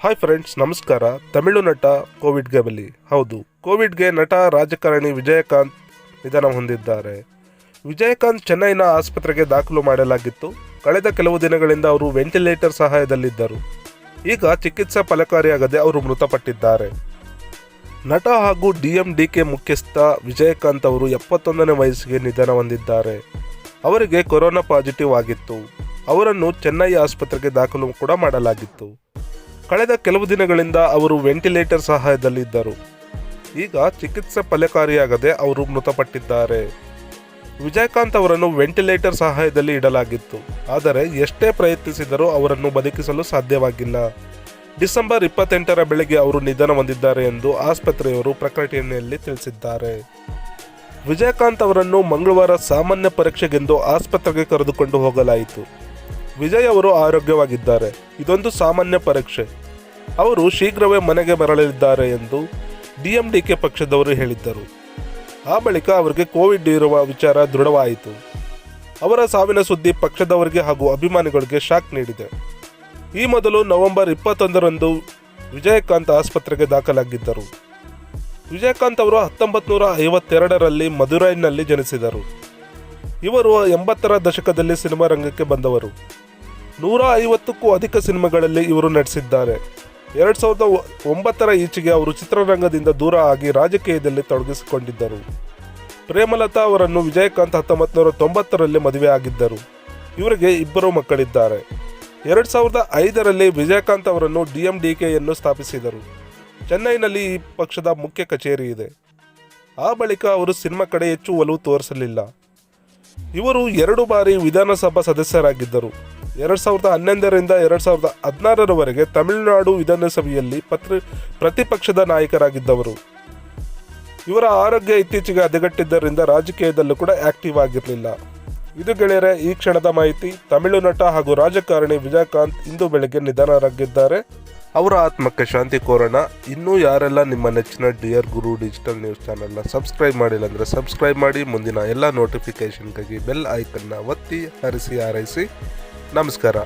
Hi friends, ನಮಸ್ಕಾರ. ತಮಿಳು ನಟ ಕೋವಿಡ್ಗೆ ಬಲಿ. ಹೌದು, ಕೋವಿಡ್ಗೆ ನಟ ರಾಜಕಾರಣಿ ವಿಜಯಕಾಂತ್ ನಿಧನ ಹೊಂದಿದ್ದಾರೆ. ವಿಜಯಕಾಂತ್ ಚೆನ್ನೈನ ಆಸ್ಪತ್ರೆಗೆ ದಾಖಲು ಮಾಡಲಾಗಿತ್ತು. ಕಳೆದ ಕೆಲವು ದಿನಗಳಿಂದ ಅವರು ವೆಂಟಿಲೇಟರ್ ಸಹಾಯದಲ್ಲಿದ್ದರು. ಈಗ ಚಿಕಿತ್ಸೆ ಫಲಕಾರಿಯಾಗದೆ ಅವರು ಮೃತಪಟ್ಟಿದ್ದಾರೆ. ನಟ ಹಾಗೂ DMDK ಮುಖ್ಯಸ್ಥ ವಿಜಯಕಾಂತ್ ಅವರು 71ನೇ ವಯಸ್ಸಿಗೆ ನಿಧನ ಹೊಂದಿದ್ದಾರೆ. ಅವರಿಗೆ ಕೊರೋನಾ ಪಾಸಿಟಿವ್ ಆಗಿತ್ತು. ಅವರನ್ನು ಚೆನ್ನೈ ಆಸ್ಪತ್ರೆಗೆ ದಾಖಲು ಕೂಡ ಮಾಡಲಾಗಿತ್ತು. ಕಳೆದ ಕೆಲವು ದಿನಗಳಿಂದ ಅವರು ವೆಂಟಿಲೇಟರ್ ಸಹಾಯದಲ್ಲಿದ್ದರು. ಈಗ ಚಿಕಿತ್ಸೆ ಫಲಕಾರಿಯಾಗದೆ ಅವರು ಮೃತಪಟ್ಟಿದ್ದಾರೆ. ವಿಜಯಕಾಂತ್ ಅವರನ್ನು ವೆಂಟಿಲೇಟರ್ ಸಹಾಯದಲ್ಲಿ ಇಡಲಾಗಿತ್ತು. ಆದರೆ ಎಷ್ಟೇ ಪ್ರಯತ್ನಿಸಿದರೂ ಅವರನ್ನು ಬದುಕಿಸಲು ಸಾಧ್ಯವಾಗಿಲ್ಲ. ಡಿಸೆಂಬರ್ 28ರ ಬೆಳಗ್ಗೆ ಅವರು ನಿಧನ ಹೊಂದಿದ್ದಾರೆ ಎಂದು ಆಸ್ಪತ್ರೆಯವರು ಪ್ರಕಟಣೆಯಲ್ಲಿ ತಿಳಿಸಿದ್ದಾರೆ. ವಿಜಯಕಾಂತ್ ಅವರನ್ನು ಮಂಗಳವಾರ ಸಾಮಾನ್ಯ ಪರೀಕ್ಷೆಗೆಂದು ಆಸ್ಪತ್ರೆಗೆ ಕರೆದುಕೊಂಡು ಹೋಗಲಾಯಿತು. ವಿಜಯ್ ಅವರು ಆರೋಗ್ಯವಾಗಿದ್ದಾರೆ. ಇದೊಂದು ಸಾಮಾನ್ಯ ಪರೀಕ್ಷೆ. ಅವರು ಶೀಘ್ರವೇ ಮನೆಗೆ ಮರಳಲಿದ್ದಾರೆ ಎಂದು DMDK ಪಕ್ಷದವರು ಹೇಳಿದ್ದರು. ಆ ಬಳಿಕ ಅವರಿಗೆ ಕೋವಿಡ್ ಇರುವ ವಿಚಾರ ದೃಢವಾಯಿತು. ಅವರ ಸಾವಿನ ಸುದ್ದಿ ಪಕ್ಷದವರಿಗೆ ಹಾಗೂ ಅಭಿಮಾನಿಗಳಿಗೆ ಶಾಕ್ ನೀಡಿದೆ. ಈ ಮೊದಲು ನವೆಂಬರ್ 21ರಂದು ವಿಜಯಕಾಂತ್ ಆಸ್ಪತ್ರೆಗೆ ದಾಖಲಾಗಿದ್ದರು. ವಿಜಯಕಾಂತ್ ಅವರು 1952ರಲ್ಲಿ ಮದುರೈನಲ್ಲಿ ಜನಿಸಿದರು. ಇವರು 80ರ ದಶಕದಲ್ಲಿ ಸಿನಿಮಾ ರಂಗಕ್ಕೆ ಬಂದವರು. 150ಕ್ಕೂ ಅಧಿಕ ಸಿನಿಮಾಗಳಲ್ಲಿ ಇವರು ನಟಿಸಿದ್ದಾರೆ. 2009ರ ಈಚೆಗೆ ಅವರು ಚಿತ್ರರಂಗದಿಂದ ದೂರ ಆಗಿ ರಾಜಕೀಯದಲ್ಲಿ ತೊಡಗಿಸಿಕೊಂಡಿದ್ದರು. ಪ್ರೇಮಲತಾ ಅವರನ್ನು ವಿಜಯಕಾಂತ್ 1990ರಲ್ಲಿ ಮದುವೆ ಆಗಿದ್ದರು. ಇವರಿಗೆ 2 ಮಕ್ಕಳಿದ್ದಾರೆ. 2005ರಲ್ಲಿ ವಿಜಯಕಾಂತ್ ಅವರನ್ನು DMDKಯನ್ನು ಸ್ಥಾಪಿಸಿದರು. ಚೆನ್ನೈನಲ್ಲಿ ಈ ಪಕ್ಷದ ಮುಖ್ಯ ಕಚೇರಿ ಇದೆ. ಆ ಬಳಿಕ ಅವರು ಸಿನಿಮಾ ಕಡೆ ಹೆಚ್ಚು ಒಲವು ತೋರಿಸಲಿಲ್ಲ. ಇವರು 2 ಬಾರಿ ವಿಧಾನಸಭಾ ಸದಸ್ಯರಾಗಿದ್ದರು. 2011ರಿಂದ 2016ರವರೆಗೆ ತಮಿಳುನಾಡು ವಿಧಾನಸಭೆಯಲ್ಲಿ ಪ್ರತಿಪಕ್ಷದ ನಾಯಕರಾಗಿದ್ದವರು. ಇವರ ಆರೋಗ್ಯ ಇತ್ತೀಚೆಗೆ ಹದಗೆಟ್ಟಿದ್ದರಿಂದ ರಾಜಕೀಯದಲ್ಲೂ ಕೂಡ ಆಕ್ಟಿವ್ ಆಗಿರಲಿಲ್ಲ. ಇದು ಗೆಳೆಯರೆ, ಈ ಕ್ಷಣದ ಮಾಹಿತಿ. ತಮಿಳು ನಟ ಹಾಗೂ ರಾಜಕಾರಣಿ ವಿಜಯಕಾಂತ್ ಇಂದು ಬೆಳಗ್ಗೆ ನಿಧನರಾಗಿದ್ದಾರೆ. ಅವರ ಆತ್ಮಕ್ಕೆ ಶಾಂತಿ ಕೋರೋಣ. ಇನ್ನೂ ಯಾರೆಲ್ಲ ನಿಮ್ಮ ನೆಚ್ಚಿನ ಡಿಯರ್ ಗುರು ಡಿಜಿಟಲ್ ನ್ಯೂಸ್ ಚಾನಲ್ನ ಸಬ್ಸ್ಕ್ರೈಬ್ ಮಾಡಿಲ್ಲ ಅಂದರೆ ಸಬ್ಸ್ಕ್ರೈಬ್ ಮಾಡಿ. ಮುಂದಿನ ಎಲ್ಲ ನೋಟಿಫಿಕೇಷನ್ಗಾಗಿ ಬೆಲ್ ಐಕನ್ನ ಒತ್ತಿ ಹರಿಸಿ ಹಾರೈಸಿ. ನಮಸ್ಕಾರ.